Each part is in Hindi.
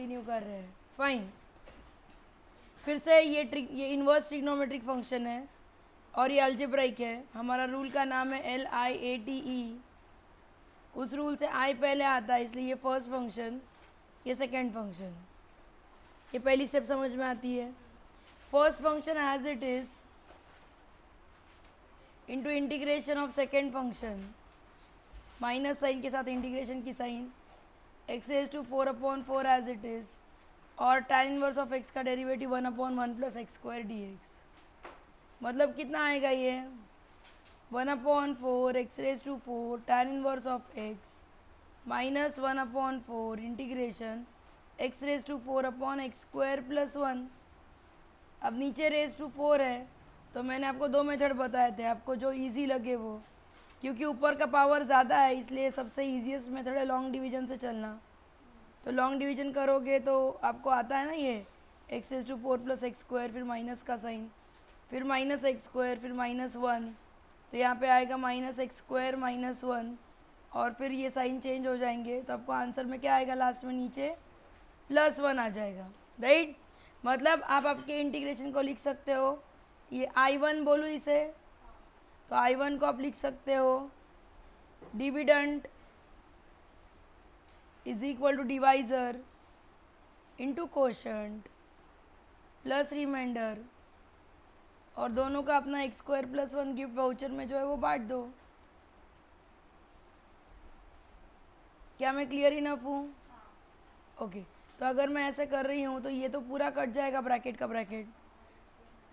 कंटिन्यू कर रहे हैं, फाइन। फिर से ये इन्वर्स ट्रिग्नोमेट्रिक फंक्शन है और ये अलजेब्राइक है। हमारा रूल का नाम है LIATE। उस रूल से आई पहले आता है, इसलिए ये फर्स्ट फंक्शन, ये सेकेंड फंक्शन। ये पहली स्टेप समझ में आती है। First function as it is into integration of second function, minus sign के साथ इंटीग्रेशन की sign, x raise to 4/4 as it is, और tan इनवर्स ऑफ x का derivative 1/1 plus x square dx। मतलब कितना आएगा ये 1/4 x raise to 4 tan inverse of x minus 1/4 integration x raise to 4/x square plus 1। अब नीचे रेज टू 4 है, तो मैंने आपको दो मेथड बताए थे, आपको जो इजी लगे वो। क्योंकि ऊपर का पावर ज़्यादा है इसलिए सबसे ईजीएस्ट मेथड है लॉन्ग डिवीजन से चलना। तो लॉन्ग डिवीजन करोगे तो आपको आता है ना ये x raise to 4 plus x square, फिर माइनस का साइन, फिर माइनस एक्स स्क्वायर, फिर -1। तो यहाँ पे आएगा -x स्क्वायर -1, और फिर ये साइन चेंज हो जाएंगे, तो आपको आंसर में क्या आएगा लास्ट में नीचे +1 आ जाएगा, राइट। मतलब आप आपके इंटीग्रेशन को लिख सकते हो, ये I1 बोलूँ इसे, तो I1 को आप लिख सकते हो dividend is equal to divisor into quotient plus remainder, और दोनों का अपना x square plus 1 gift voucher में जो है वो बांट दो। क्या मैं क्लियर इनफ हूँ? ओके। तो अगर मैं ऐसे कर रही हूँ तो ये तो पूरा कट जाएगा ब्रैकेट का ब्रैकेट,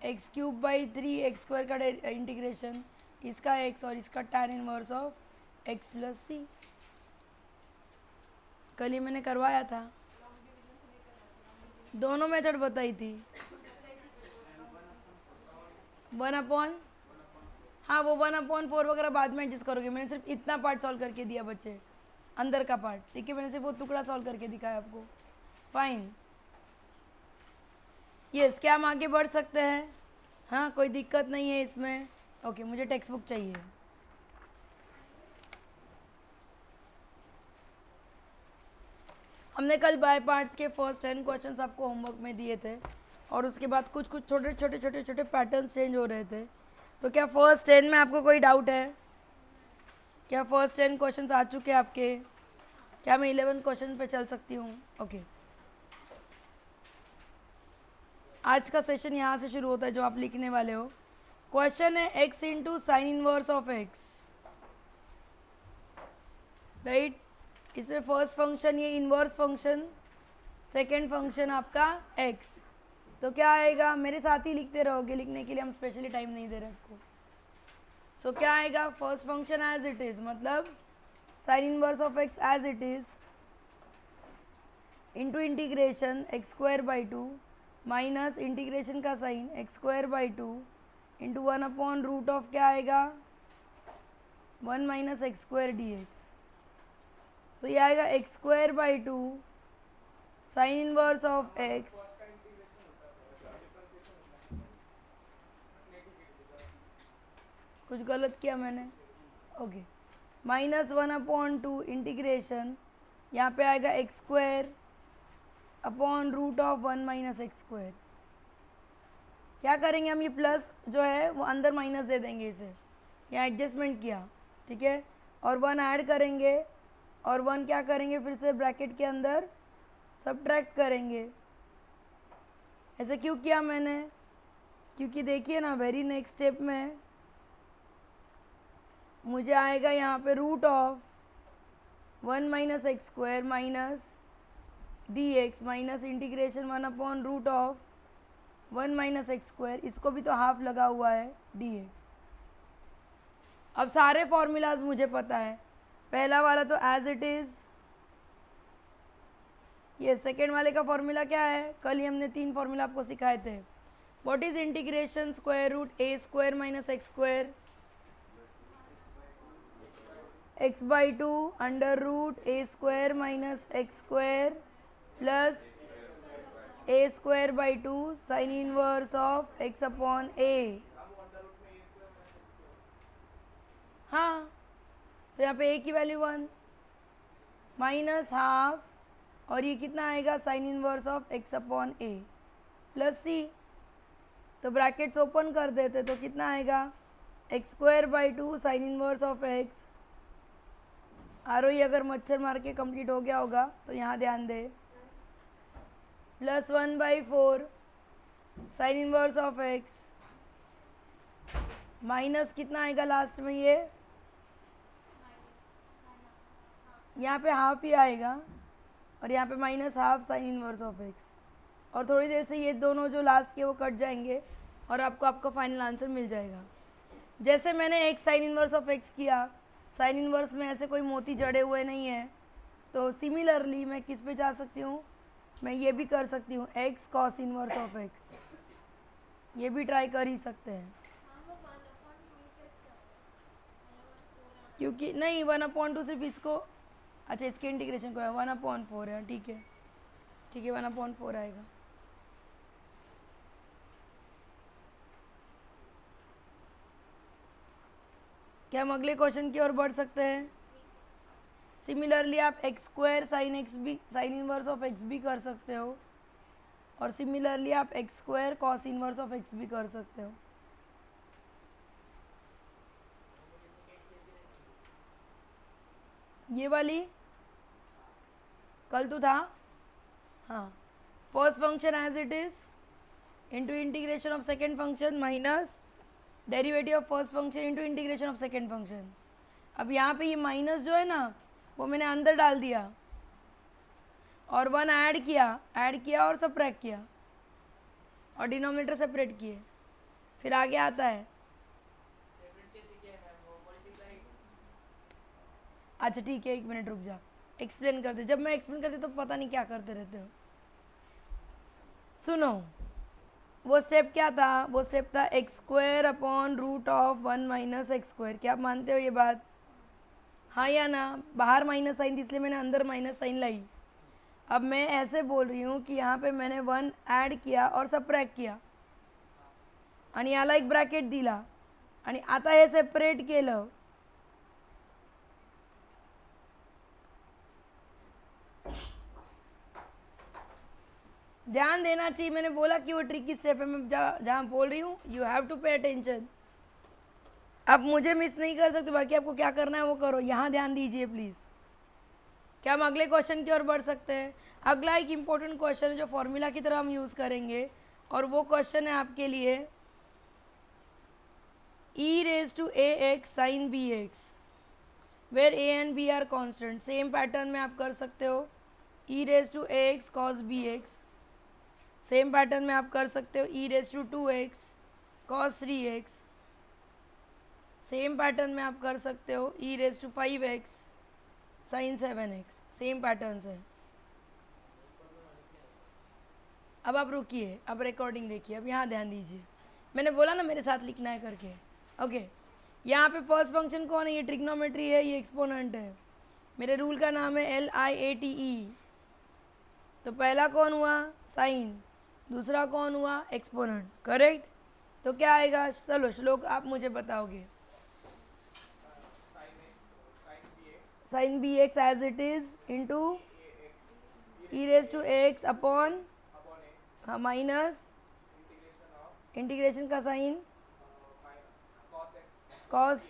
x³/3 एक्स स्क्वायर का इंटीग्रेशन, इसका x और इसका tan inverse of x plus c. कल ही मैंने करवाया था, दोनों मेथड बताई थी। 1/, हाँ वो 1/4 वगैरह बाद में एडजस्ट करोगे। मैंने सिर्फ इतना पार्ट सॉल्व करके दिया बच्चे, अंदर का पार्ट, ठीक है। मैंने सिर्फ वो टुकड़ा सॉल्व करके दिखाया आपको, फाइन। यस, क्या हम आगे बढ़ सकते हैं? हाँ, कोई दिक्कत नहीं है इसमें। ओके, मुझे टेक्स्ट बुक चाहिए। हमने कल बाय पार्ट्स के फर्स्ट 10 क्वेश्चंस आपको होमवर्क में दिए थे, और उसके बाद कुछ कुछ छोटे छोटे छोटे छोटे पैटर्न्स चेंज हो रहे थे। तो क्या फर्स्ट 10 में आपको कोई डाउट है? क्या फर्स्ट 10 क्वेश्चंस आ चुके हैं आपके? क्या मैं 11 क्वेश्चन पे चल सकती हूँ? ओके। आज का सेशन यहाँ से शुरू होता है जो आप लिखने वाले हो। क्वेश्चन है x into sine inverse of x, right. इसमें फर्स्ट फंक्शन ये इनवर्स फंक्शन, सेकेंड फंक्शन आपका x। तो क्या आएगा, मेरे साथ ही लिखते रहोगे, लिखने के लिए हम स्पेशली टाइम नहीं दे रहे आपको। सो क्या आएगा, first function as it is, मतलब sine inverse of x as it is into integration x²/2 minus integration का साइन x²/2 इंटू 1/√ऑफ क्या आएगा 1 माइनस x² dx। तो ये आएगा x²/2 sign inverse of x कुछ गलत किया मैंने, ओके, -1/2 इंटीग्रेशन, यहाँ पे आएगा x² अपॉन √1 माइनस x²। क्या करेंगे हम, ये प्लस जो है वो अंदर माइनस दे देंगे इसे, यहाँ एडजस्टमेंट किया, ठीक है। और 1 ऐड करेंगे, और 1 क्या करेंगे फिर से ब्रैकेट के अंदर सब्ट्रैक्ट करेंगे। ऐसे क्यों किया मैंने, क्योंकि देखिए ना वेरी नेक्स्ट स्टेप में मुझे आएगा यहाँ पे √1 minus x² minus dx minus integration 1/√1 minus x², इसको भी तो हाफ लगा हुआ है dx। अब सारे फॉर्मूलाज मुझे पता है, पहला वाला तो एज इट इज़, ये सेकेंड वाले का फॉर्मूला क्या है, कल ही हमने 3 फॉर्मूला आपको सिखाए थे। What is integration √a² minus x² x/2 √a² minus x² plus a²/2 sign inverse of x upon a। हाँ, तो यहाँ पे a की वैल्यू 1 माइनस हाफ और ये कितना आएगा sine inverse of x upon a plus c. तो ब्रैकेट्स ओपन कर देते तो कितना आएगा x square by 2 sine inverse of x. Arohi अगर मच्छर मार के कंप्लीट हो गया होगा तो यहाँ ध्यान दे, plus 1/4 sine inverse of x minus कितना आएगा लास्ट में, ये यहाँ पे हाफ ही आएगा और यहाँ पे minus half sine inverse of x. और थोड़ी देर से ये दोनों जो लास्ट के वो कट जाएंगे और आपको आपका फाइनल आंसर मिल जाएगा। जैसे मैंने एक साइन इनवर्स ऑफ एक्स किया, साइन इनवर्स में ऐसे कोई मोती जड़े हुए नहीं है, तो सिमिलरली मैं किस पे जा सकती हूँ, मैं ये भी कर सकती हूँ x cos inverse of x, ये भी ट्राई कर ही सकते हैं। क्योंकि नहीं 1/2 सिर्फ इसको, अच्छा इसके इंटीग्रेशन को है 1/4 है, ठीक है ठीक है 1/4 आएगा। क्या हम अगले क्वेश्चन की ओर बढ़ सकते हैं? सिमिलरली आप एक्स स्क्वायर साइन एक्स भी, साइन इनवर्स ऑफ एक्स भी कर सकते हो, और सिमिलरली आप x square cos inverse of x भी कर सकते हो। ये वाली कल तो था, हाँ, first function as it is into integration of second function minus derivative of first function into integration of second function. अब यहाँ पे ये माइनस जो है ना वो मैंने अंदर डाल दिया और 1 ऐड किया और सबट्रैक्ट किया और डिनोमिनेटर सेपरेट किए, फिर आगे आता है। अच्छा ठीक है, 1 मिनट रुक जा, एक्सप्लेन करते। जब मैं एक्सप्लेन करती तो पता नहीं क्या करते रहते हो। सुनो, वो स्टेप क्या था? वो स्टेप था x square upon root of 1 minus x square. क्या आप मानते हो ये बात? हाँ या ना? बाहर माइनस साइन थी इसलिए मैंने अंदर माइनस साइन लाई। अब मैं ऐसे बोल रही हूँ कि यहाँ पे मैंने 1 ॲड किया और सबट्रॅक्ट किया आणि याला एक ब्रॅकेट दिला आणि आता हे सेपरेट केलं। ध्यान देना चाहिए, मैंने बोला कि वो ट्रिकी स्टेप है, मैं जहाँ बोल रही हूँ you have to pay attention. आप मुझे मिस नहीं कर सकते, बाकी आपको क्या करना है वो करो, यहाँ ध्यान दीजिए प्लीज़। क्या हम अगले क्वेश्चन की ओर बढ़ सकते हैं? अगला एक इम्पोर्टेंट क्वेश्चन है जो फॉर्मूला की तरह हम यूज़ करेंगे, और वो क्वेश्चन है आपके लिए e raised to ax sin bx where a and b are constant। Same pattern में आप कर सकते हो e raised to ax cos bx, same pattern में आप कर सकते हो e raised to 2x cos 3x, same pattern में आप कर सकते हो e raised to 5x sin 7x। Same pattern है। अब आप रुकिए, अब रिकॉर्डिंग देखिए, अब यहाँ ध्यान दीजिए। मैंने बोला ना मेरे साथ लिखना है करके। ओके, यहाँ पे फर्स्ट फंक्शन कौन है? ये ट्रिग्नोमेट्री है, ये एक्सपोनेंट है। मेरे रूल का नाम है LIATE। तो पहला कौन हुआ? साइन, दूसरा कौन हुआ? Exponent, correct. तो क्या आएगा? चलो श्लोक आप मुझे बताओगे। Sine b x as it is into e raise to x upon minus integration का साइन कॉस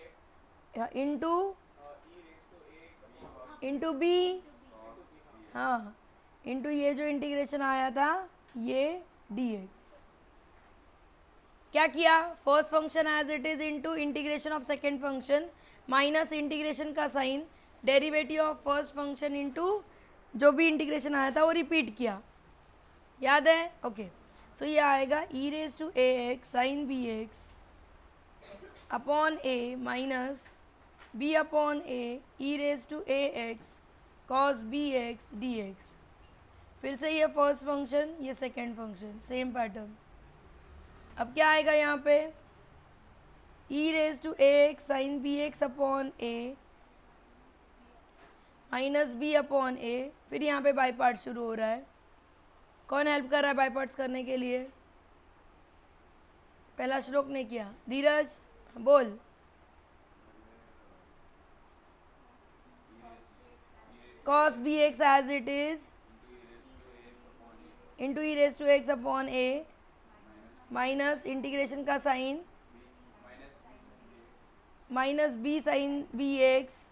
इंटू बी, हाँ, इंटू ये जो इंटीग्रेशन आया था ये dx। क्या किया? First function as it is into integration of second function minus integration का sign derivative of first function into जो भी इंटीग्रेशन आया था वो रिपीट किया, याद है? ओके, सो ये आएगा e raise to a x sine b x upon a minus b upon a e raise to a x cos b x d x. फिर से ये फर्स्ट फंक्शन, ये सेकेंड फंक्शन, सेम पैटर्न। अब क्या आएगा यहाँ पे? E raise to a x sine b x upon a minus b upon a. फिर यहाँ पे बाई पार्ट शुरू हो रहा है। कौन हेल्प कर रहा है बाई पार्ट्स करने के लिए? पहला श्लोक ने किया। धीरज बोल। Cos b x as it is into e raise to x upon a minus integration का sign minus b sine b x.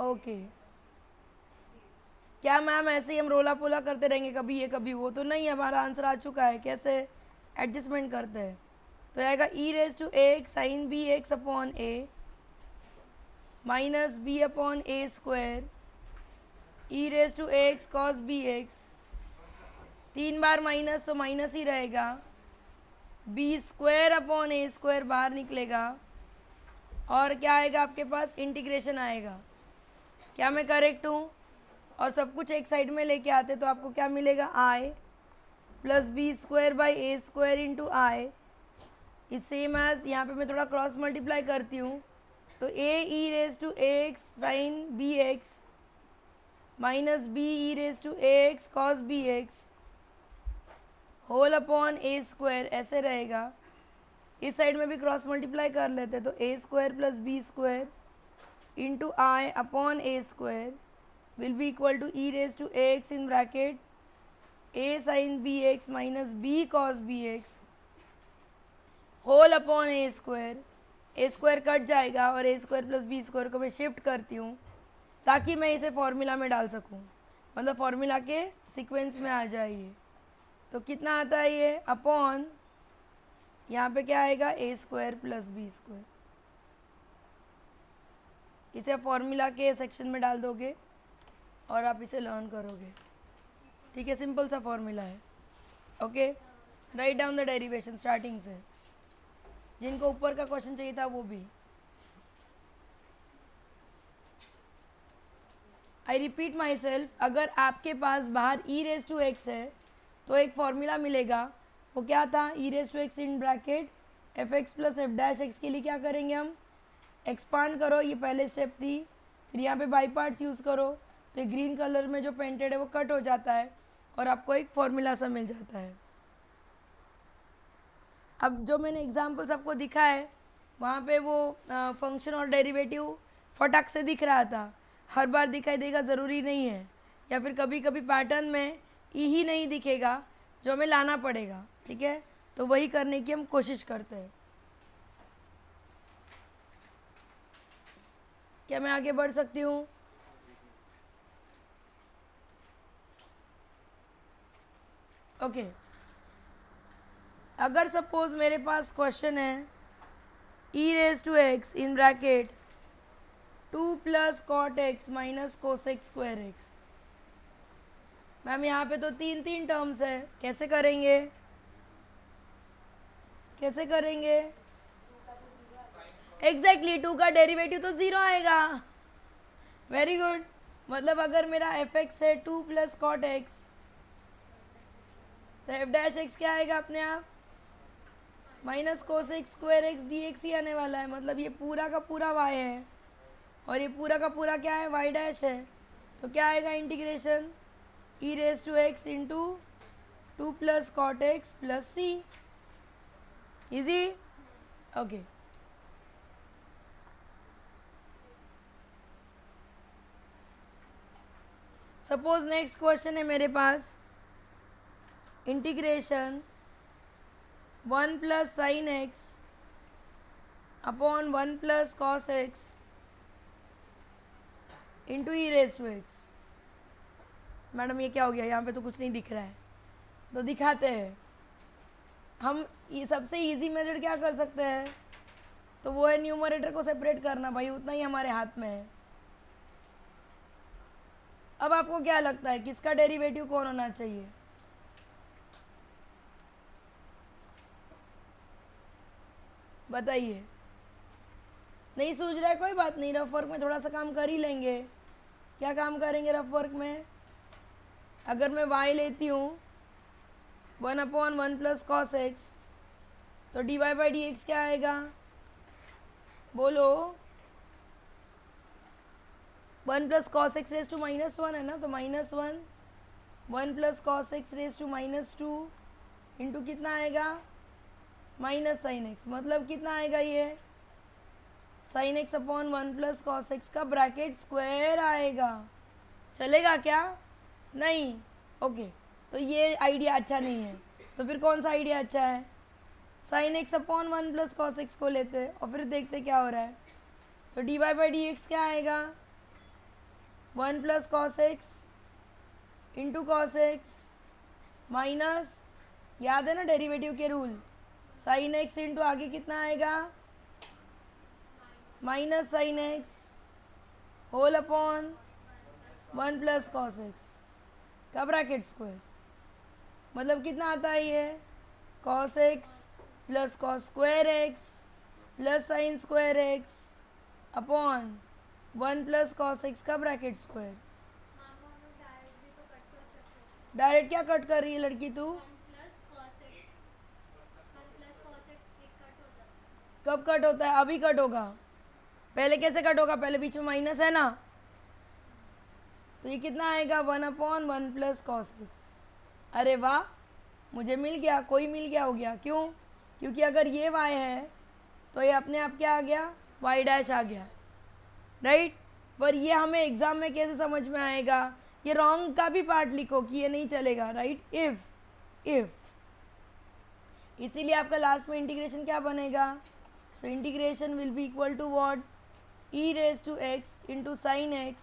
Okay, क्या मैम ऐसे ही हम रोला पोला करते रहेंगे, कभी ये कभी वो? तो नहीं, हमारा आंसर आ चुका है। कैसे एडजस्टमेंट करते हैं? तो आएगा e raise to x sine b x upon a minus b upon a square e raise to x cos b x. 3 बार माइनस तो माइनस ही रहेगा। B square upon a square बाहर निकलेगा और क्या आएगा आपके पास? इंटीग्रेशन आएगा। क्या मैं करेक्ट हूँ? और सब कुछ एक साइड में लेके आते तो आपको क्या मिलेगा? I plus b square by a square into I is same as, यहाँ पे मैं थोड़ा क्रॉस मल्टीप्लाई करती हूँ तो a e raise to x sine b x minus b e raise to x cos b x whole upon a square ऐसे रहेगा। इस साइड में भी क्रॉस मल्टीप्लाई कर लेते तो a square plus b square into I upon a square will be equal to e raised to x in bracket a sin bx minus b cos bx whole upon a square। a square cut जाएगा और a square plus b square को मैं शिफ्ट करती हूँ ताकि मैं इसे फॉर्मूला में डाल सकूँ, मतलब फॉर्मूला के सीक्वेंस में आ जाए ये। तो कितना आता है ये? अपॉन यहाँ पे क्या आएगा? a square plus b square. इसे फॉर्मूला के सेक्शन में डाल दोगे और आप इसे लर्न करोगे। ठीक है, सिंपल सा फॉर्मूला है। Okay, write down the derivation starting से। जिनको ऊपर का क्वेश्चन चाहिए था वो भी। आई रिपीट माई सेल्फ, अगर आपके पास बाहर ई रेस टू एक्स है तो एक फॉर्मूला मिलेगा। वो क्या था? E raise to x in bracket f x plus f dash x. के लिए क्या करेंगे हम? एक्सपांड करो, ये पहले स्टेप थी। फिर यहाँ पे बाई पार्ट्स यूज़ करो तो ग्रीन कलर में जो पेंटेड है वो कट हो जाता है और आपको एक फॉर्मूला सा मिल जाता है। अब जो मैंने एग्जाम्पल्स आपको दिखा है वहाँ पे वो फंक्शन और डेरिवेटिव फटाक से दिख रहा था। हर बार दिखाई देगा ज़रूरी नहीं है, या फिर कभी कभी पैटर्न में ई ही नहीं दिखेगा जो हमें लाना पड़ेगा। ठीक है, तो वही करने की हम कोशिश करते हैं। क्या मैं आगे बढ़ सकती हूँ? ओके, अगर सपोज मेरे पास क्वेश्चन है e raise to x in bracket 2 plus cot x minus cosec square x. Ma'am यहाँ पे तो 3 टर्म्स है, कैसे करेंगे? कैसे करेंगे? एग्जैक्टली 2 का डेरिवेटिव तो 0 आएगा। वेरी गुड, मतलब अगर मेरा एफ एक्स है 2 प्लस कॉट एक्स तो एफ डैश एक्स क्या आएगा अपने आप? Minus cosec square x d x ही आने वाला है। मतलब ये पूरा का पूरा वाई है और ये पूरा का पूरा क्या है? वाई डैश है। तो क्या आएगा? Integration e raise to x into 2 plus cot x plus c. Easy? Okay, suppose next question है मेरे पास integration 1 plus sine x upon 1 plus cos x into e raise to x. Madam ये क्या हो गया? यहाँ पे तो कुछ नहीं दिख रहा है, तो दिखाते हैं। हम सबसे इजी मेथड क्या कर सकते हैं? तो वो है न्यूमरेटर को सेपरेट करना, भाई उतना ही हमारे हाथ में है। अब आपको क्या लगता है किसका डेरिवेटिव कौन होना चाहिए? बताइए। नहीं सूझ रहा है? कोई बात नहीं, रफ वर्क में थोड़ा सा काम कर ही लेंगे। क्या काम करेंगे रफ वर्क में? अगर मैं y लेती हूँ 1/1 प्लस कॉस एक्स तो dy बाई डी एक्स क्या आएगा? बोलो। 1 plus cos x raise to -1 है ना, तो -1 1 plus cos x raise to -2 into कितना आएगा? Minus sine x. मतलब कितना आएगा ये? Sine x upon 1 plus cos x का ब्रैकेट स्क्वायर आएगा। चलेगा क्या? नहीं, ओके, तो ये आइडिया अच्छा नहीं है। तो फिर कौन सा आइडिया अच्छा है? Sign x upon 1 plus cos x को लेते हैं और फिर देखते क्या हो रहा है। तो d y by d x क्या आएगा? 1 plus cos x into cos x minus, याद है ना डेरिवेटिव के रूल, साइन एक्स इंटू आगे कितना आएगा? Minus sine x whole upon 1 plus cos x का ब्रैकेट स्क्वायर। मतलब कितना आता है ये? Cos x plus cos square x plus sine square x upon 1 plus cos x का ब्रैकेट स्क्वायर। डायरेक्ट क्या कट कर रही है लड़की तू? कब कट होता है? अभी कट होगा। पहले कैसे कट होगा? पहले बीच में माइनस है ना, तो ये कितना आएगा? 1 अपॉन 1 प्लस कॉस एक्स। अरे वाह, मुझे मिल गया, कोई मिल गया हो गया। क्यों? क्योंकि अगर ये y है तो ये अपने आप क्या आ गया? y डैश आ गया, राइट। पर ये हमें एग्ज़ाम में कैसे समझ में आएगा? ये रॉन्ग का भी पार्ट लिखो कि ये नहीं चलेगा, राइट। इफ़ इसीलिए आपका लास्ट में इंटीग्रेशन क्या बनेगा? So integration will be equal to what? E raise to x into sine x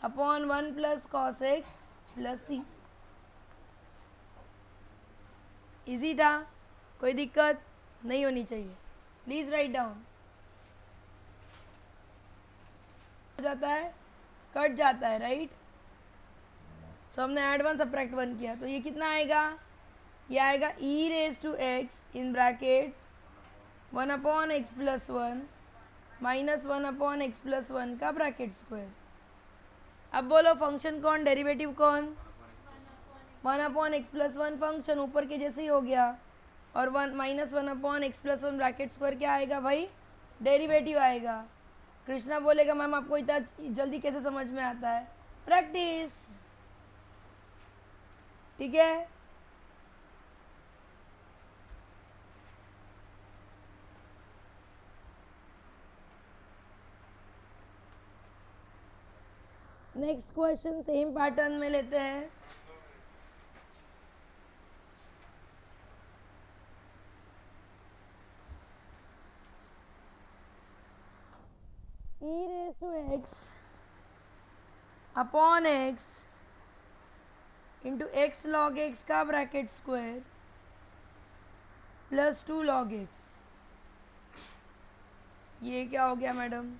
upon 1 plus cos x plus c. Easy था, कोई दिक्कत नहीं होनी चाहिए। Please write down. हो जाता है, कट जाता है, राइट। सो हमने ऐड 1 सब्ट्रैक्ट 1 किया, तो ये कितना आएगा? ये आएगा e raise to x in bracket 1 upon x plus 1 minus 1 upon x plus 1 का ब्रैकेट स्क्वायर। अब बोलो फंक्शन कौन, डेरिवेटिव कौन? 1 अपॉन एक्स प्लस 1 फंक्शन ऊपर के जैसे ही हो गया, और 1 minus 1 upon x plus 1 bracket square क्या आएगा भाई? डेरिवेटिव आएगा। कृष्णा बोलेगा मैम आपको इतना जल्दी कैसे समझ में आता है? प्रैक्टिस, ठीक है। नेक्स्ट क्वेश्चन सेम पैटर्न में लेते हैं। E raise to x upon x into x log x का bracket square plus 2 log x. ये क्या हो गया मैडम?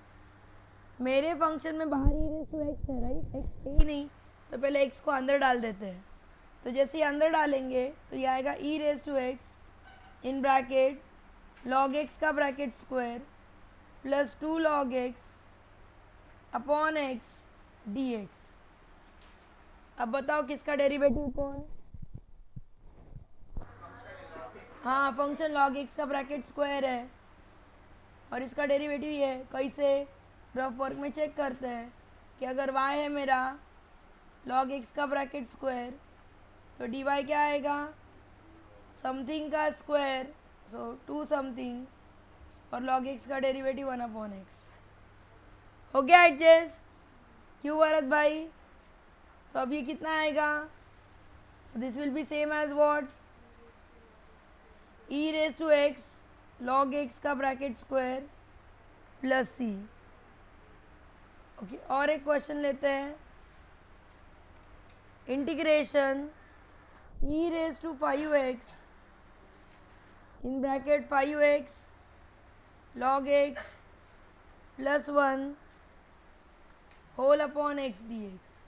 मेरे फंक्शन में बाहर ई रेज टू एक्स है, राइट। एक्स है ही नहीं, तो पहले एक्स को अंदर डाल देते हैं। तो जैसे ही अंदर डालेंगे तो ये आएगा e raise to x in bracket log x का bracket square plus 2 log x upon x d x. अब बताओ किसका डेरिवेटिव कौन? हाँ, फंक्शन लॉग एक्स का ब्रैकेट स्क्वायर है और इसका डेरिवेटिव ये है। कैसे? रफ वर्क में चेक करते हैं कि अगर y है मेरा log x का ब्रैकेट स्क्वायर, तो dy क्या आएगा? समथिंग का स्क्वायर, सो 2 समथिंग, और log x का डेरिवेटिव 1 अपॉन एक्स। हो गया एडजस्ट? क्यों भरत भाई? तो अब ये कितना आएगा? So this will be same as what? E raise to x log x का bracket square plus c. Okay, और एक क्वेश्चन लेते हैं। Integration e raise to 5x in bracket 5x log x plus 1 whole upon x d x.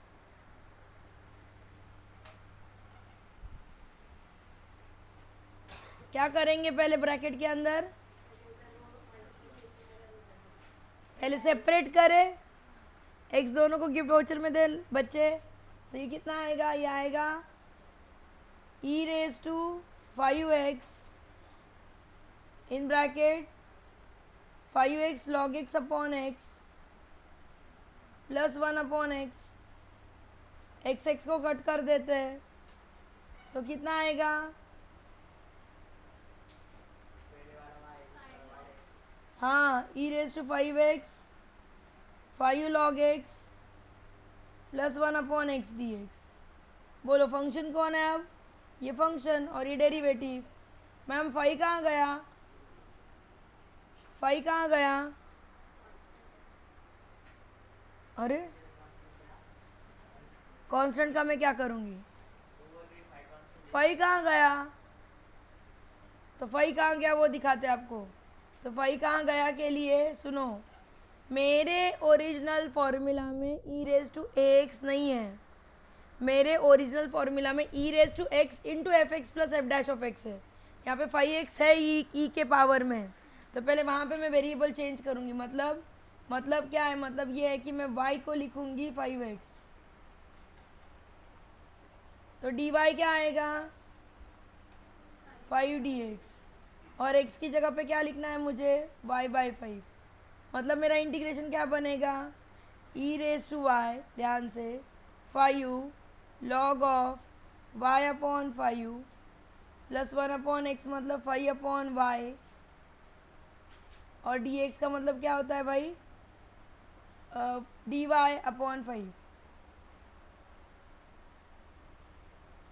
क्या करेंगे पहले ब्रैकेट के अंदर? पहले सेपरेट करें, एक्स दोनों को गिफ्ट वाउचर में दे बच्चे। तो ये कितना आएगा? ये आएगा e raise to 5x in bracket 5x log x upon x plus 1 upon x. X x को कट कर देते हैं तो कितना आएगा? हाँ, e raise to 5x 5 log x plus 1 upon x d x. बोलो फंक्शन कौन है अब? ये फंक्शन और ये डेरिवेटिव। मैम फाई कहाँ गया? फाई कहाँ गया? अरे कांस्टेंट का मैं क्या करूँगी? फाई कहाँ गया? तो फाई कहाँ गया वो दिखाते आपको। तो फाई कहाँ गया के लिए सुनो, मेरे ओरिजिनल फॉर्मूला में ई रेज टू एक्स नहीं है। मेरे ओरिजिनल फॉर्मूला में e raise to x into f x plus f dash of x है। यहाँ पे फाइव एक्स है ई के पावर में। तो पहले वहाँ पे मैं वेरिएबल चेंज करूँगी। मतलब क्या है? मतलब ये है कि मैं y को लिखूँगी 5x, तो dy क्या आएगा? 5dx। और x की जगह पे क्या लिखना है मुझे? y/5। मतलब मेरा इंटीग्रेशन क्या बनेगा? e रेज टू y, ध्यान से, 5 log of y upon 5 plus 1 upon x, मतलब 5 अपॉन y, और dx का मतलब क्या होता है भाई? dy upon 5।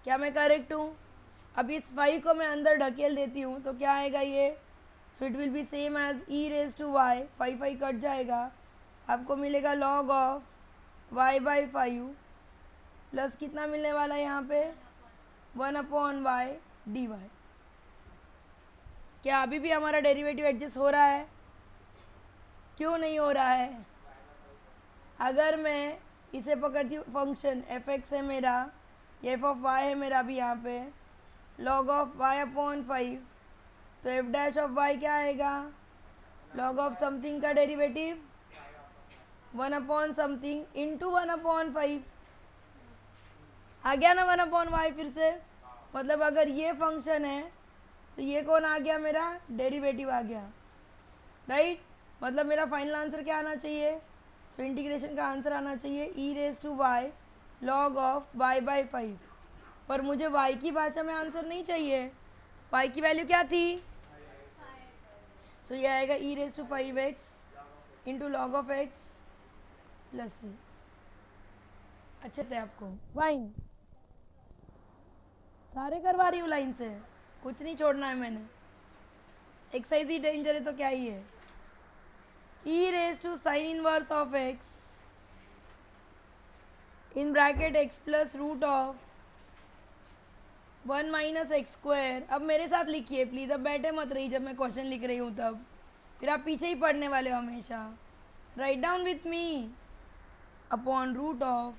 क्या मैं करेक्ट हूँ? अब इस 5 को मैं अंदर ढकेल देती हूँ तो क्या आएगा ये? So it will be same as e raise to y, 5 cut जाएगा, आपको मिलेगा log ऑफ y/5 प्लस कितना मिलने वाला है यहाँ पे? 1 अपॉन वाई डी वाई। क्या अभी भी हमारा डेरिवेटिव एडजस्ट हो रहा है? क्यों नहीं हो रहा है? अगर मैं इसे पकड़ती हूँ, फंक्शन एफ एक्स है मेरा, ये एफ ऑफ वाई है मेरा भी यहाँ पे, log ऑफ y अपॉन 5, तो एफ डैश ऑफ y क्या आएगा? log ऑफ समथिंग का derivative 1 upon something into 1 upon 5। आ गया ना 1 अपॉन वाई फिर से? मतलब अगर ये फंक्शन है तो ये कौन आ गया? मेरा डेरिवेटिव आ गया, राइट? मतलब मेरा फाइनल आंसर क्या आना चाहिए? सो इंटीग्रेशन का आंसर आना चाहिए e raise to y log of y/5। पर मुझे y की भाषा में आंसर नहीं चाहिए। y की वैल्यू क्या थी? सो ये आएगा e raise to 5x into log of x plus c. अच्छे थे आपको? फाइन, सारे करवा रही हूँ लाइन से, कुछ नहीं छोड़ना है मैंने। एक्सरसाइज ही डेंजर है तो क्या ही है। E raise to sine inverse of x in bracket x plus root of 1 minus x square. अब मेरे साथ लिखिए प्लीज़, अब बैठे मत रही जब मैं क्वेश्चन लिख रही हूँ तब, फिर आप पीछे ही पढ़ने वाले हो हमेशा। Write down with me, upon root of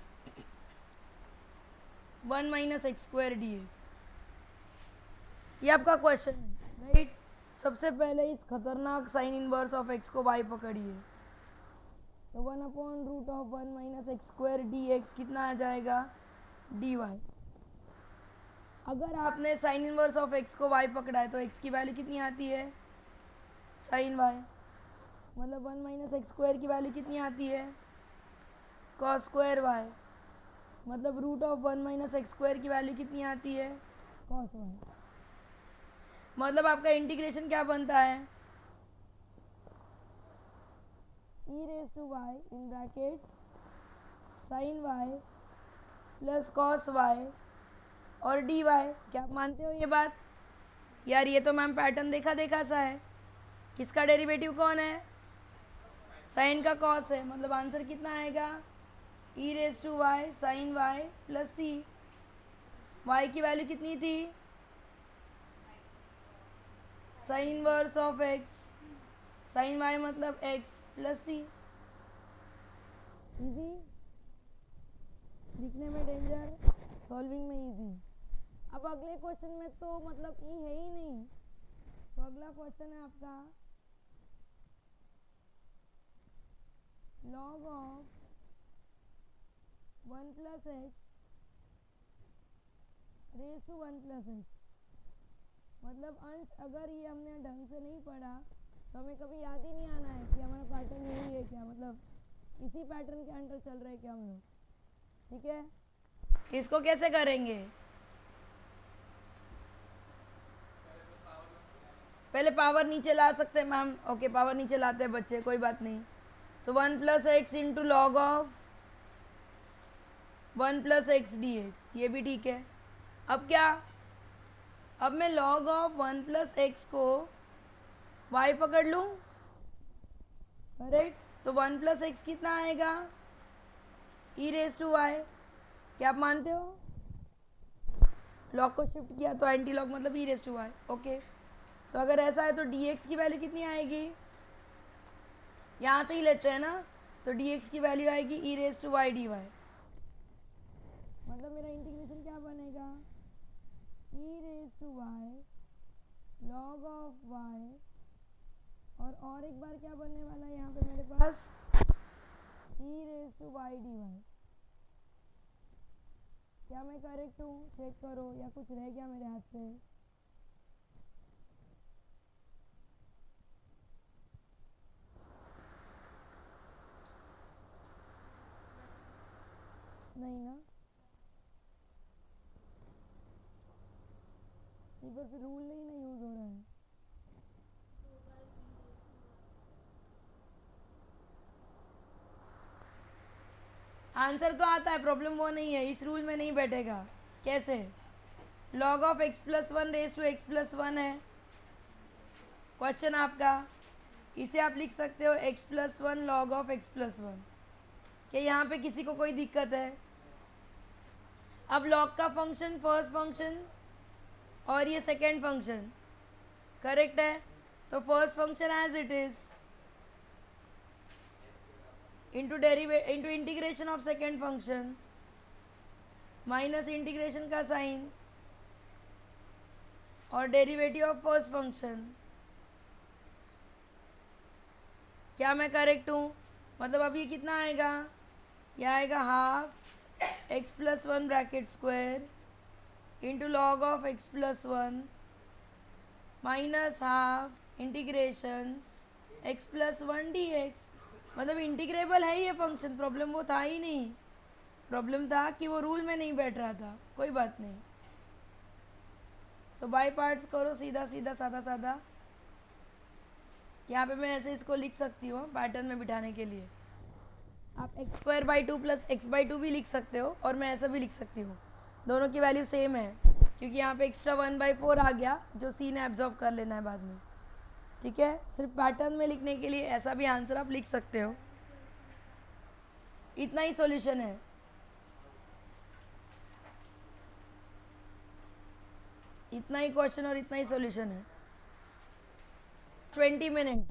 1 minus x square d x. ये आपका क्वेश्चन है, राइट? सबसे पहले इस खतरनाक साइन इनवर्स ऑफ एक्स को y पकड़िए, तो 1 upon root of 1 minus x square d x कितना आ जाएगा? D y. अगर आपने साइन इनवर्स ऑफ एक्स को y पकड़ा है तो x की वैल्यू कितनी आती है? Sine y। मतलब 1 माइनस एक्स स्क्वायर की वैल्यू कितनी आती है? Cos square y। मतलब root of 1 minus x square की वैल्यू कितनी आती है? Cos y। मतलब आपका इंटीग्रेशन क्या बनता है? E raise to y in bracket sine y plus cos y और डी वाई। क्या आप मानते हो ये बात? यार ये तो मैम पैटर्न देखा देखा सा है। किसका डेरिवेटिव कौन है? साइन का कॉस है। मतलब आंसर कितना आएगा? E raise to y sine y plus c. Y की वैल्यू कितनी थी? Sine inverse of x, sine y मतलब एक्स प्लस सी। इजी, लिखने में डेंजर, सॉल्विंग में इजी। अब अगले क्वेश्चन में तो मतलब ई है ही नहीं, तो अगला क्वेश्चन है आपका log of 1 plus x raise to 1 plus x. मतलब अंश अगर ये हमने ढंग से नहीं पढ़ा तो हमें कभी याद ही नहीं आना है कि हमारा पैटर्न यही है क्या, मतलब इसी पैटर्न के अंडर चल रहे हैं क्या हम लोग। ठीक है, इसको कैसे करेंगे? पहले पावर नीचे ला सकते हैं मैम। ओके, पावर नीचे लाते हैं बच्चे, कोई बात नहीं। सो 1 plus x into log of 1 plus x d x, ये भी ठीक है। अब क्या, अब मैं log ऑफ 1 प्लस एक्स को y पकड़ लूँ, करेक्ट। तो 1 प्लस एक्स कितना आएगा, ई रेज टू वाई। क्या आप मानते हो, लॉग को शिफ्ट किया तो एंटी लॉग मतलब ई रेज टू वाई, ओके। तो अगर ऐसा है तो डी एक्स की वैल्यू कितनी आएगी, यहाँ से ही लेते हैं ना, तो डी एक्स की वैल्यू आएगी e raise to y d y. मतलब मेरा इंटीग्रेशन क्या बनेगा, e raise to y log of y, और एक बार क्या बनने वाला है यहाँ पे मेरे पास, e raise to y d y. क्या मैं करेक्ट हूँ, चेक करो, या कुछ रह गया मेरे हाथ से। नहीं ना, ये पर फिर रूल नहीं ना यूज हो रहा है। आंसर तो आता है, प्रॉब्लम वो नहीं है, इस रूल में नहीं बैठेगा। कैसे, log of x plus one raise to x plus one है क्वेश्चन आपका, इसे आप लिख सकते हो x plus one log of x plus one. क्या यहाँ पे किसी को कोई दिक्कत है। अब लॉग का फंक्शन फर्स्ट फंक्शन और ये सेकेंड फंक्शन, करेक्ट है। तो first function as it is into integration of second function minus integration का साइन और डेरिवेटिव ऑफ फर्स्ट फंक्शन। क्या मैं करेक्ट हूँ, मतलब अब ये कितना आएगा, यह आएगा half x plus one bracket square into log of x plus one minus half integration x plus one D x. मतलब इंटीग्रेबल है ये फंक्शन, प्रॉब्लम वो था ही नहीं, प्रॉब्लम था कि वो रूल में नहीं बैठ रहा था, कोई बात नहीं। सो बाय पार्ट्स करो, सीधा सीधा सादा सादा। यहाँ पे मैं ऐसे इसको लिख सकती हूँ पैटर्न में बिठाने के लिए। आप x square by two plus x by two भी लिख सकते हो, और मैं ऐसा भी लिख सकती हूँ, दोनों की वैल्यू सेम है, क्योंकि यहाँ पे एक्स्ट्रा 1/4 आ गया जो सी ने एब्जॉर्ब कर लेना है बाद में, ठीक है। सिर्फ पैटर्न में लिखने के लिए ऐसा भी आंसर आप लिख सकते हो। इतना ही सॉल्यूशन है। इतना ही क्वेश्चन और इतना ही सॉल्यूशन है। 20 मिनट।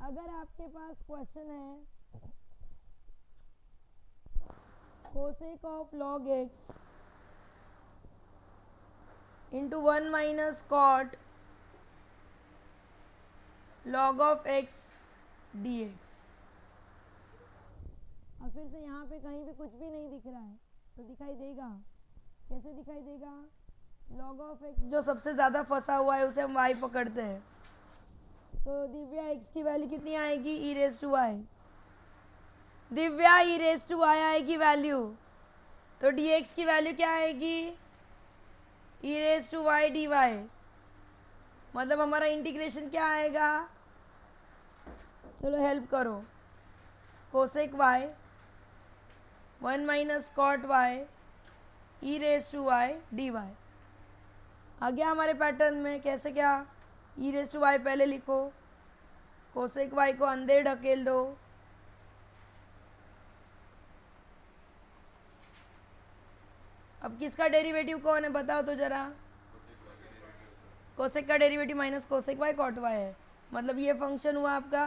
अगर आपके पास क्वेश्चन है cosec of log x into 1 minus cot log of x d x, और फिर से यहाँ पे कहीं भी कुछ भी नहीं दिख रहा है तो दिखाई देगा, कैसे दिखाई देगा, लॉग ऑफ एक्स जो सबसे ज़्यादा फंसा हुआ है उसे हम वाई पकड़ते हैं। तो दिव्या एक्स की वैल्यू कितनी आएगी, e raise to y. Divya e raise to y आएगी वैल्यू, तो डी एक्स की वैल्यू क्या आएगी, e raise to y d y. मतलब हमारा इंटीग्रेशन क्या आएगा, चलो हेल्प करो, cosec y 1 minus cot y e raise to y d y. आ गया हमारे पैटर्न में। कैसे, क्या, ई रेज टू वाई पहले लिखो, कोसेक वाई को अंदर ढकेल दो, अब किसका डेरिवेटिव कौन है बताओ तो जरा, कोसेक का derivative minus cosec y cot y है, मतलब ये फंक्शन हुआ आपका,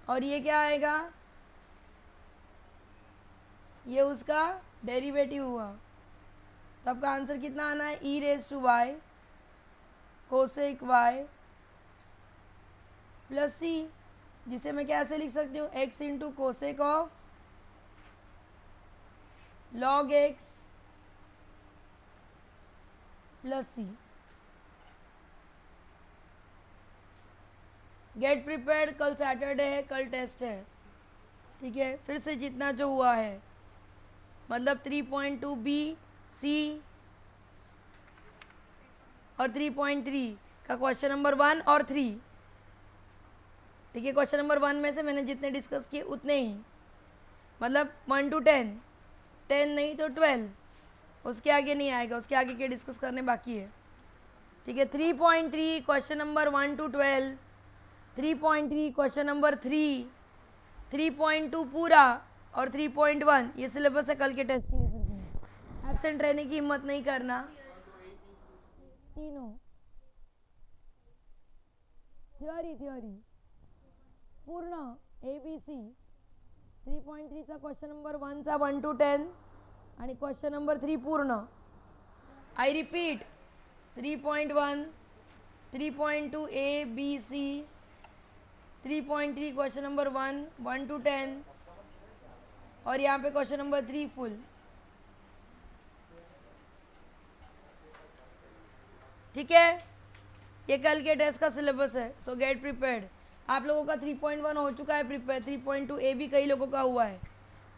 और ये क्या आएगा, ये उसका डेरिवेटिव हुआ। तो आपका आंसर कितना आना है, e raise to y cosec y plus c, जिसे मैं कैसे लिख सकती हूँ, x into cosec of log x plus c. Get prepared, कल सैटरडे है, कल टेस्ट है, ठीक है। फिर से जितना जो हुआ है, मतलब 3.2 बी सी और 3.3 का क्वेश्चन नंबर 1 और 3, ठीक है। क्वेश्चन नंबर 1 में से मैंने जितने डिस्कस किए उतने ही, मतलब 1 to 10, 10 नहीं तो 12, उसके आगे नहीं आएगा, उसके आगे के डिस्कस करने बाकी है। ठीक है, 3.3 question number 1 to 12, 3.3 question number 3, 3.2 पूरा और 3.1 ये सिलेबस है कल के टेस्ट के लिए। एब्सेंट रहने की हिम्मत नहीं करना। तीनों थियोरी पूर्ण ABC 3.3 चा क्वेश्चन नंबर 1 चा 1 to 10 आणि क्वेश्चन नंबर 3 पूर्ण. I repeat 3.1, 3.2 ABC, 3.3 question number 1, 1 to 10 और यहाँ पे क्वेश्चन नंबर 3 फुल. ठीक है, ये कल के टेस्ट का सिलेबस है, सो गेट प्रिपेयर्ड. आप लोगों का 3.1 हो चुका है प्रिपेयर, 3.2 ए भी कई लोगों का हुआ है.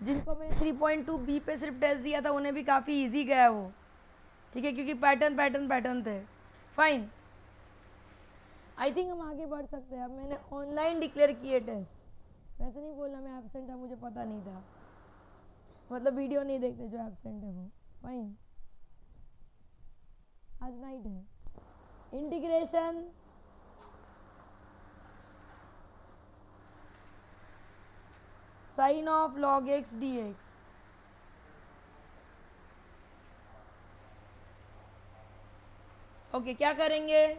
जिनको मैंने 3.2 बी पे सिर्फ टेस्ट दिया था उन्हें भी काफ़ी इजी गया वो. ठीक है, क्योंकि पैटर्न थे. फाइन, आई थिंक हम आगे बढ़ सकते हैं. अब मैंने ऑनलाइन डिक्लेयर किए टेस्ट, वैसे नहीं बोलना मैं एब्सेंट था, मुझे पता नहीं था, मतलब वीडियो नहीं देखते जो एब्सेंट है वो. फाइन, आज नाइट है. Integration sine of log x dx. Okay, क्या करेंगे?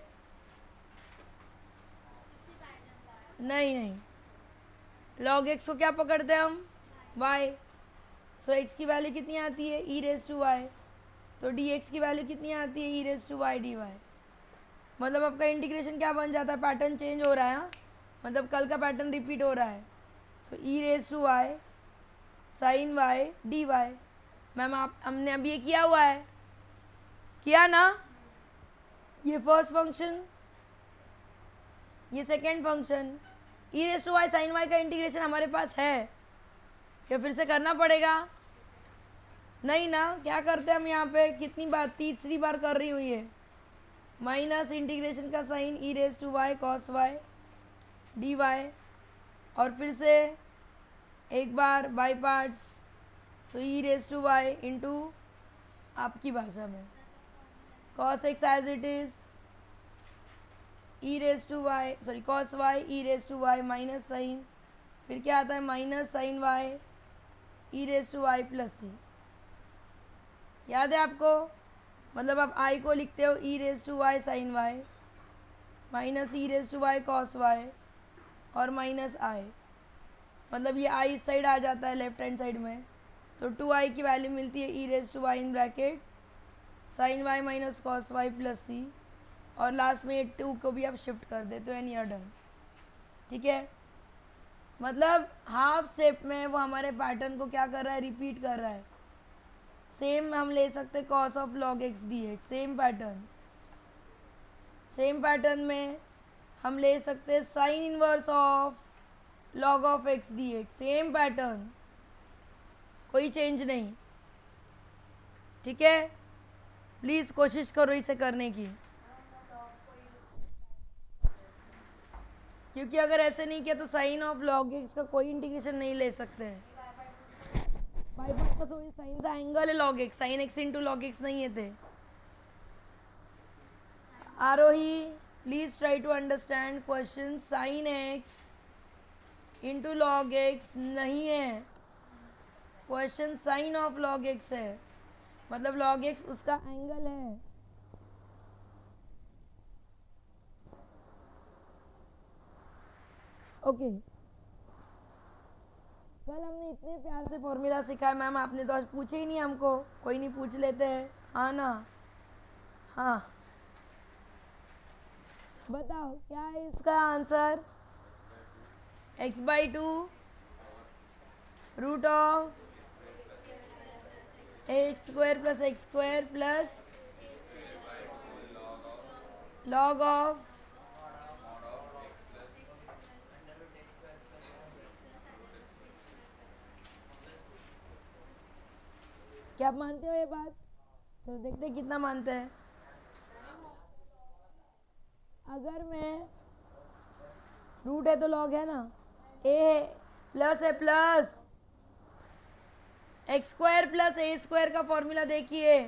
नहीं, log x को क्या पकड़ते हैं हम? y. सो x की वैल्यू कितनी आती है? e raise to y. तो dx की वैल्यू कितनी आती है? e raise to y dy. मतलब आपका इंटीग्रेशन क्या बन जाता है? पैटर्न चेंज हो रहा है. मतलब कल का पैटर्न रिपीट हो रहा है. So e raise to y sine y dy. Ma'am आप हमने अभी ये किया हुआ है, किया ना? ये फर्स्ट फंक्शन, ये second function, e raise to y sine y का इंटीग्रेशन हमारे पास है क्या? फिर से करना पड़ेगा? नहीं ना. क्या करते हैं हम यहाँ पे? कितनी बार? तीसरी बार कर रही हूँ ये. माइनस इंटीग्रेशन का sine e raise to y cos y d y, और फिर से एक बार by parts. So e raise to y into आपकी भाषा में cos x as it is e raise to y, sorry cos y e raise to y minus sine, फिर क्या आता है? Minus sine y e raise to y plus c. याद है आपको? मतलब आप आई को लिखते हो e raise to y sine y minus e raise to y cos y और माइनस आई. मतलब ये आई इस साइड आ जाता है लेफ्ट हैंड साइड में, तो 2i की वैल्यू मिलती है e raise to y in bracket sine y minus cos y plus c, और लास्ट में 2 को भी आप शिफ्ट कर देते हो एंड यू आर डन. ठीक है, मतलब हाफ स्टेप में वो हमारे पैटर्न को क्या कर रहा है? रिपीट कर रहा है. सेम हम ले सकते cos of log x d x, same pattern में हम ले सकते sign inverse of log of x d x, same pattern, कोई चेंज नहीं. ठीक है, प्लीज़ कोशिश करो इसे करने की, क्योंकि अगर ऐसे नहीं किया तो साइन ऑफ लॉग एक्स का कोई इंटीग्रेशन नहीं ले सकते हैं. बाई पार्ट का साइन का एंगल है log x, sine x into log x नहीं है थे. Aarohi, please try to understand question. Sine x into log x नहीं है, question sine of log x है. मतलब लॉग एक्स उसका एंगल है. ओके, कल हमने इतने प्यार से फॉर्मूला सिखाया. मैम आपने तो आज पूछे ही नहीं हमको. कोई नहीं, पूछ लेते हैं. हाँ ना? हाँ, बताओ क्या है इसका answer? x/2 root of x square plus x square plus log of क्या आप मानते हो ये बात? तो देखते हैं कितना मानते हैं. अगर मैं रूट है तो लॉग है ना, ए है, प्लस है plus, x square plus a square का फॉर्मूला देखिए।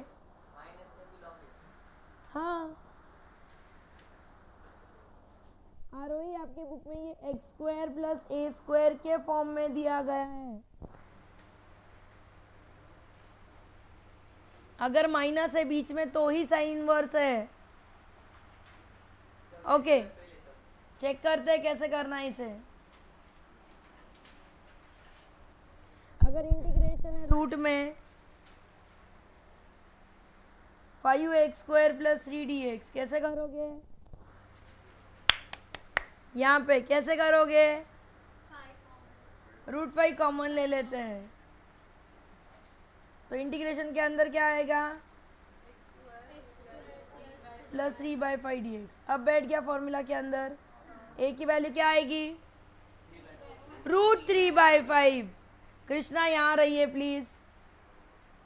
हाँ, आरोही आपके बुक में ये x square plus a square के फॉर्म में दिया गया है। अगर माइनस है बीच में तो ही साइन इनवर्स है। ओके, चेक करते हैं कैसे करना है इसे। अगर इंटीग्रेशन है रूट में 5x स्क्वायर प्लस 3dx, कैसे करोगे? यहाँ पे कैसे करोगे? √5 कॉमन ले लेते हैं, तो इंटीग्रेशन के अंदर क्या आएगा? Plus 3/5dx। अब बैठ गया फॉर्मूला के अंदर। ए की वैल्यू क्या आएगी? √3/5। कृष्णा यहाँ रहिए please.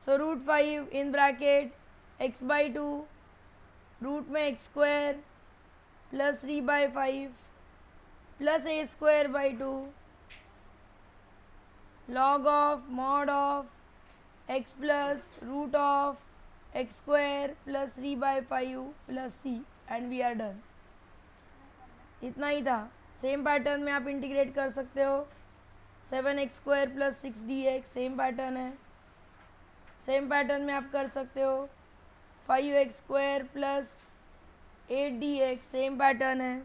So √5 in bracket x/2 root में x square plus 3/5 plus a square by 2 log of mod of x plus root of x square plus 3/5 plus c and we are done। इतना ही था। सेम पैटर्न में आप इंटीग्रेट कर सकते हो। 7x square plus 6dx same pattern है। सेम पैटर्न में आप कर सकते हो 5x square plus 8dx same pattern है।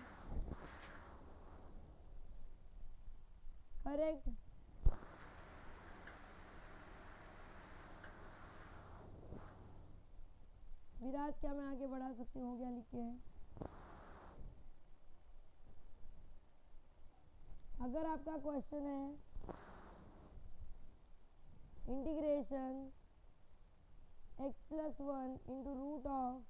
करेक्ट। विराज, क्या मैं आगे बढ़ा सकती हूँ? क्या लिखे हैं? अगर आपका क्वेश्चन है integration x plus 1 into root of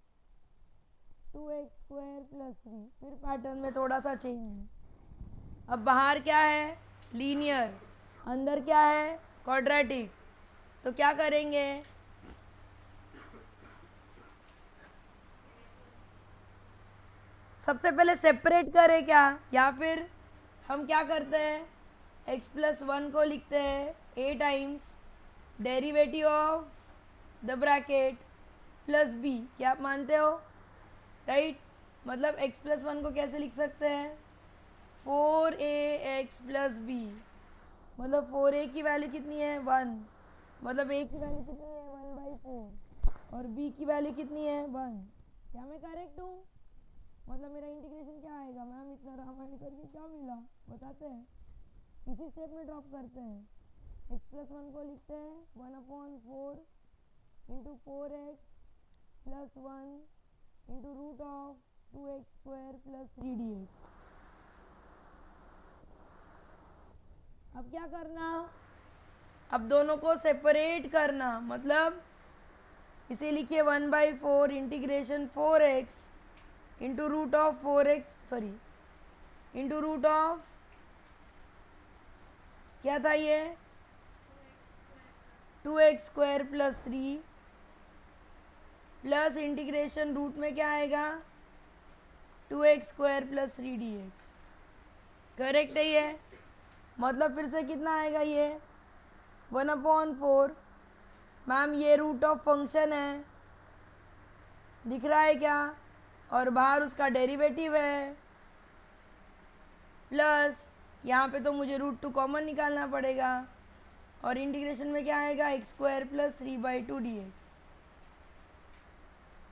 2x square plus 3, फिर पैटर्न में थोड़ा सा चेंज है। अब बाहर क्या है? लीनियर, अंदर क्या है? क्वाड्रेटिक। तो क्या करेंगे? सबसे पहले सेपरेट करें क्या, या फिर हम क्या करते हैं? x प्लस 1 को लिखते हैं a times derivative of the bracket plus b। क्या आप मानते हो? राइट। मतलब x प्लस 1 को कैसे लिख सकते हैं? 4ax plus b। मतलब 4a की वैल्यू कितनी है? 1। मतलब a की वैल्यू कितनी है? 1/4। और b की वैल्यू कितनी है? 1। क्या मैं करेक्ट हूँ? मतलब मेरा इंटीग्रेशन क्या आएगा? मैम इतना रामायण करके क्या मिला बताते हैं? इसी स्टेप में ड्रॉप करते हैं। x प्लस 1 को लिखते हैं 1/4 into 4x plus 1 into root of 2x square plus 3dx। अब क्या करना? अब दोनों को सेपरेट करना। मतलब इसे लिखिए 1/4 integration 4x into root of 4x, sorry into root of, क्या था ये? 2x square plus 3 plus integration root में क्या आएगा? 2x square plus 3dx। Correct है ये? मतलब फिर से कितना आएगा ये? 1/4। मैम ये रूट ऑफ फंक्शन है, दिख रहा है क्या? और बाहर उसका डेरिवेटिव है, प्लस यहाँ पे तो मुझे √2 कॉमन निकालना पड़ेगा, और इंटीग्रेशन में क्या आएगा? x square plus 3/2dx।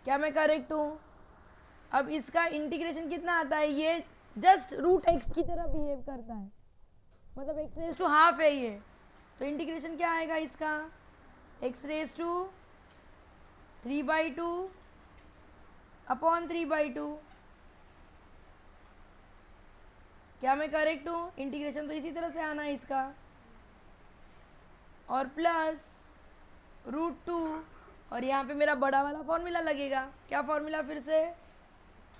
क्या मैं करेक्ट हूँ? अब इसका इंटीग्रेशन कितना आता है? ये जस्ट √x की तरह बिहेव करता है, मतलब x⁻² है ये। तो इंटीग्रेशन क्या आएगा इसका? x⁻³ upon 3/2। क्या मैं करेक्ट हूँ? इंटीग्रेशन तो इसी तरह से आना है इसका, और प्लस √2, और यहाँ पे मेरा बड़ा वाला फॉर्मूला लगेगा। क्या फॉर्मूला फिर से?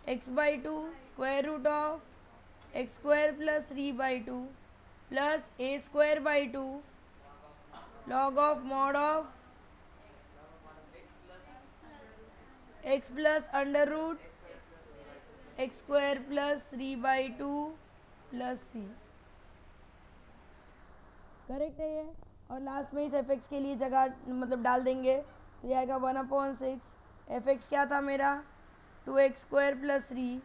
x/2 square root of x square plus 3/2 plus a square by 2 log of mod of x plus under root x square plus 3/2 plus c। Correct है ये? और लास्ट में इस एफ एक्स के लिए जगह मतलब डाल देंगे, तो ये आएगा 1/6। एफ एक्स क्या था मेरा 2x² + 3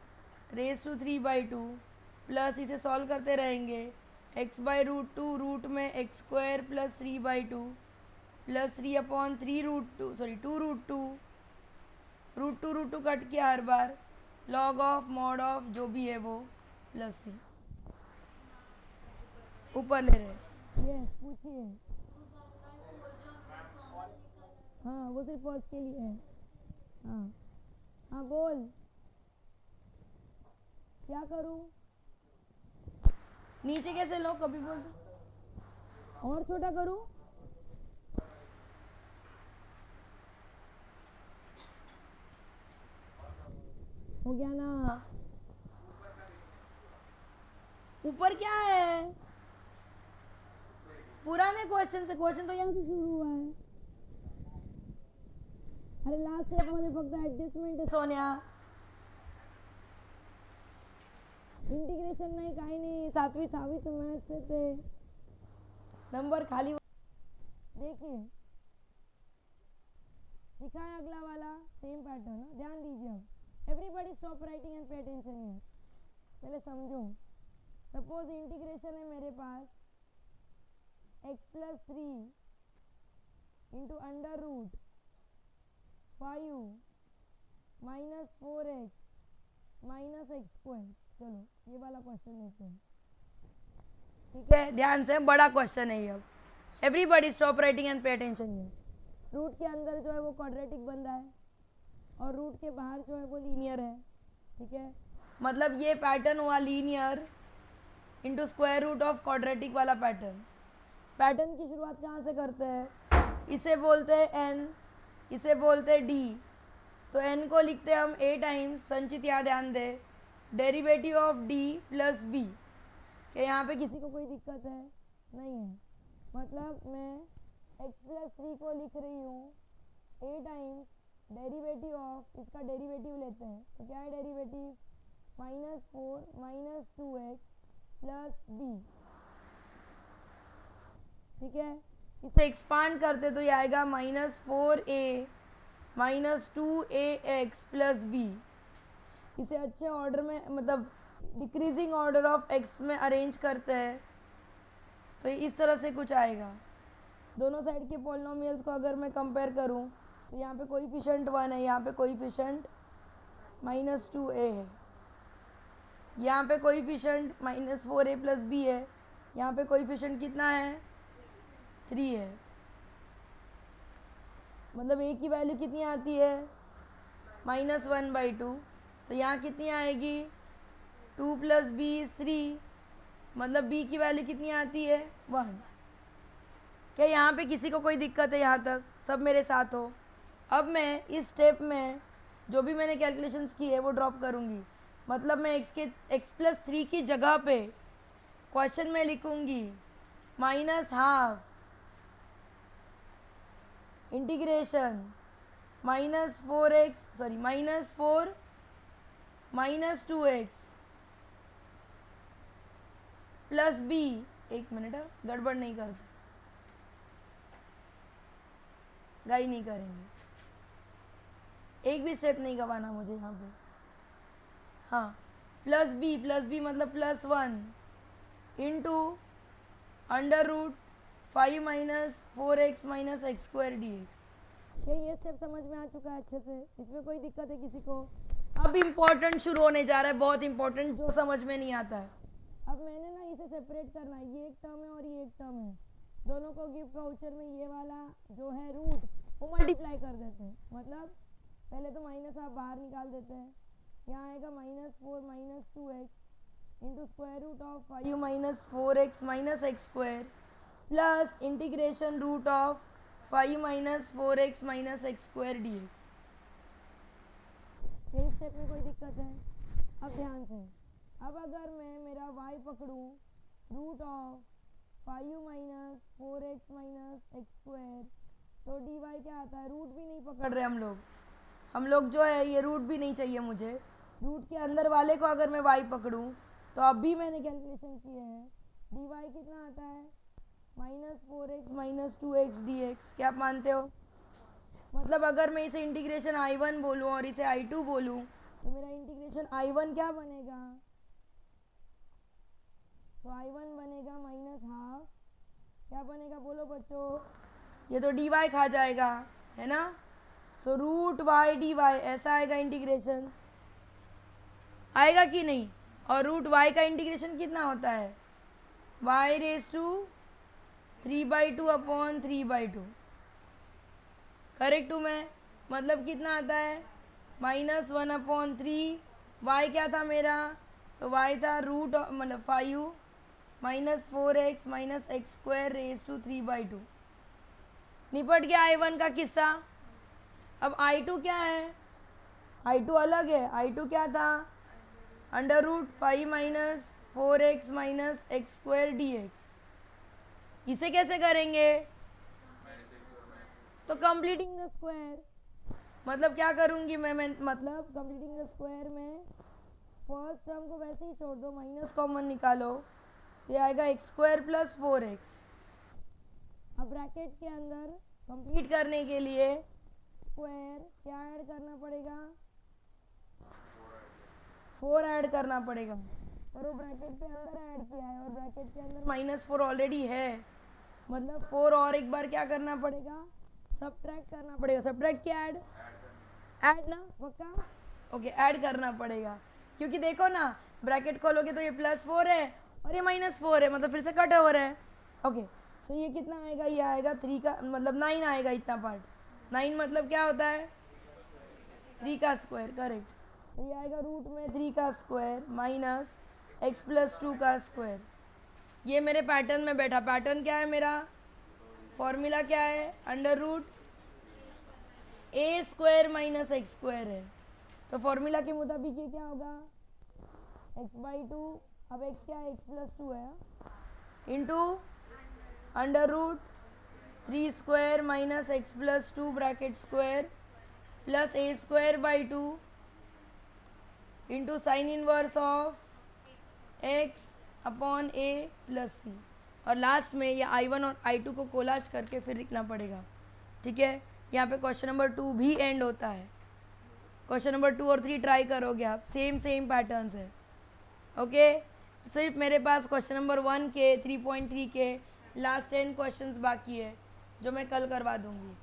रेज़ टू 3/2 प्लस इसे सॉल्व करते रहेंगे x/√2 रूट में x² + 3/2 प्लस 3/3 √2 सॉरी 2√2 √2 कट किया हर बार log ऑफ मॉड ऑफ जो भी है वो प्लस सी ऊपर ले रहे। ये पूछिए। हाँ वो सिर्फ फर्स्ट के लिए है। हाँ हाँ बोल क्या करूँ, नीचे कैसे लो कभी बोल दो और छोटा करूँ। हो गया ना, ऊपर क्या है पुराने क्वेश्चन से, क्वेश्चन तो यहाँ से शुरू हुआ है। अरे लास्ट स्टेप मध्ये फक्त ऍडजस्टमेंट आहे सोन्या, इंटिग्रेशन नाही काही नाही, 7वी 6वी तो मैथ्स से थे नंबर खाली। देखिए दिखा है अगला वाला सेम पैटर्न, ध्यान दीजिए। अब everybody stop writing and pay attention here, पहले समझो। सपोज इंटीग्रेशन है मेरे पास x+3 इंटू √5 -4x -x²। चलो ये वाला क्वेश्चन लेते हैं, ठीक है ध्यान से, बड़ा क्वेश्चन है ये। अब everybody stop writing and pay attention here. Root के अंदर जो है वो क्वाड्रेटिक बन रहा है और रूट के बाहर जो है वो लीनियर है, ठीक है। मतलब ये पैटर्न हुआ linear into square root of quadratic वाला पैटर्न। पैटर्न की शुरुआत कहाँ से करते हैं, इसे बोलते हैं एन, इसे बोलते हैं डी। तो एन को लिखते हैं हम ए टाइम्स, संचित यहाँ ध्यान दे, derivative of d plus b. कि यहाँ पे किसी को कोई दिक्कत है नहीं है, मतलब मैं x+3 को लिख रही हूँ ए टाइम्स डेरिवेटिव ऑफ, इसका डेरिवेटिव लेते हैं तो क्या है डेरिवेटिव -4 -2x प्लस बी, ठीक है। इसे एक्सपांड करते तो ये आएगा -4a -2ax प्लस बी। इसे अच्छे ऑर्डर में मतलब डिक्रीजिंग ऑर्डर ऑफ एक्स में अरेंज करते हैं तो इस तरह से कुछ आएगा। दोनों साइड के पॉलिनोमियल्स को अगर मैं कंपेयर करूं तो यहाँ पे कोएफिशिएंट 1 है, यहाँ पे कोएफिशिएंट -2a है, यहाँ पे कोएफिशिएंट -4a प्लस b है, यहाँ पे कोएफिशिएंट कितना है 3 है। मतलब a की वैल्यू कितनी आती है -1/2, तो यहाँ कितनी आएगी 2 + b = 3, मतलब b की वैल्यू कितनी आती है 1। क्या यहाँ पे किसी को कोई दिक्कत है, यहाँ तक सब मेरे साथ हो। अब मैं इस स्टेप में जो भी मैंने कैलकुलेशंस की है वो ड्रॉप करूँगी, मतलब मैं x+3 की जगह पे क्वेश्चन में लिखूँगी -½ इंटीग्रेशन -4 -2x प्लस b। एक मिनट गड़बड़ नहीं करते, गाई नहीं करेंगे, एक भी स्टेप नहीं गवाना मुझे यहाँ पे। हाँ प्लस बी मतलब +1 इंटू √5 -4x -x² dx। क्या ये स्टेप समझ में आ चुका है अच्छे से, इसमें कोई दिक्कत है किसी को। अब इम्पोर्टेंट शुरू होने जा रहा है, बहुत इंपॉर्टेंट, जो समझ में नहीं आता है। अब मैंने ना इसे सेपरेट करना है, ये एक टर्म है और ये एक टर्म है, दोनों को गिफ्ट वाउचर में ये वाला जो है रूट वो मल्टीप्लाई कर देते हैं। मतलब पहले तो माइनस आप बाहर निकाल देते हैं, यहाँ आएगा -4 -2x into square root of 5 -4x -x² plus integration root of 5 -4x -x² dx। ये स्टेप में कोई दिक्कत है। अब ध्यान से, अब अगर मैं मेरा y पकड़ूँ root of 5 -4x -x² तो dy क्या आता है, रूट भी नहीं पकड़ रहे हम लोग जो है ये रूट भी नहीं चाहिए मुझे। रूट के अंदर वाले को अगर मैं y पकड़ूँ तो अब भी मैंने कैलकुलेशन किए हैं, dy कितना आता है -4x माइनस 2x dx। क्या आप मानते हो? मतलब अगर मैं इसे इंटीग्रेशन I1 बोलूँ और इसे I2 बोलूँ तो मेरा इंटीग्रेशन I1 क्या बनेगा? तो I1 बनेगा -12। क्या बनेगा बोलो बच्चों? ये तो dy खा जाएगा, है ना? So root y d y ऐसा आएगा इंटीग्रेशन, आएगा कि नहीं? और रूट वाई का इंटीग्रेशन कितना होता है? Y raise to 3/2 upon 3/2। Correct हूँ मैं? मतलब कितना आता है? -1/3। वाई क्या था मेरा? तो वाई था रूट मतलब 5 -4x minus x² race to 3/2। निपट गया I1 का किस्सा। अब I2 क्या है? I2 अलग है। I2 क्या था? √5 minus 4x minus x² dx। इसे कैसे करेंगे? तो कंप्लीटिंग द स्क्वायर। मतलब क्या करूंगी मैं मतलब कंप्लीटिंग द स्क्वायर में फर्स्ट टर्म को वैसे ही छोड़ दो, माइनस कॉमन निकालो तो ये आएगा x² प्लस 4x। अब ब्रैकेट के अंदर कंप्लीट करने के लिए स्क्वायर क्या ऐड करना पड़ेगा? 4 ऐड करना पड़ेगा। और वो ब्रैकेट के अंदर ऐड किया है और ब्रैकेट के अंदर -4 ऑलरेडी है, मतलब 4 और एक बार क्या करना पड़ेगा? सब्ट्रैक्ट करना पड़ेगा। सब्ट्रैक्ट क्या? ऐड ना पक्का? ओके, ऐड करना पड़ेगा क्योंकि देखो ना ब्रैकेट खोलोगे तो ये +4 है और ये -4 है, मतलब फिर से कट ओवर है। ओके, सो ये कितना आएगा? ये आएगा 3 का मतलब 9 आएगा इतना पार्ट। 9 मतलब क्या होता है? 3 का स्क्वायर। करेक्ट। तो ये आएगा रूट में 3 का स्क्वायर माइनस x प्लस 2 का स्क्वायर। ये मेरे पैटर्न में बैठा। पैटर्न क्या है मेरा? फॉर्मूला क्या है? √a² माइनस x² है। तो फॉर्मूला के मुताबिक ये क्या होगा? x/2। अब x क्या है? x प्लस 2 है, into √3² minus x plus 2 bracket square plus a²/2 into sine inverse of x upon a plus c. और लास्ट में ये I1 और I2 को कोलाज करके फिर लिखना पड़ेगा। ठीक है, यहाँ पे क्वेश्चन नंबर 2 भी एंड होता है। क्वेश्चन नंबर 2 और 3 ट्राई करोगे आप, सेम पैटर्न्स है। ओके, सिर्फ मेरे पास क्वेश्चन नंबर 1 के 3.3 के लास्ट 10 क्वेश्चंस बाकी है जो मैं कल करवा दूंगी।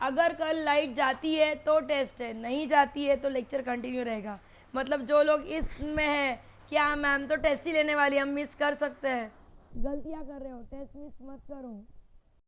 अगर कल लाइट जाती है तो टेस्ट है, नहीं जाती है तो लेक्चर कंटिन्यू रहेगा। मतलब जो लोग इसमें है क्या मैम तो टेस्ट ही लेने वाली, हम मिस कर सकते हैं, गलतियाँ कर रहे हो, टेस्ट मिस मत करो।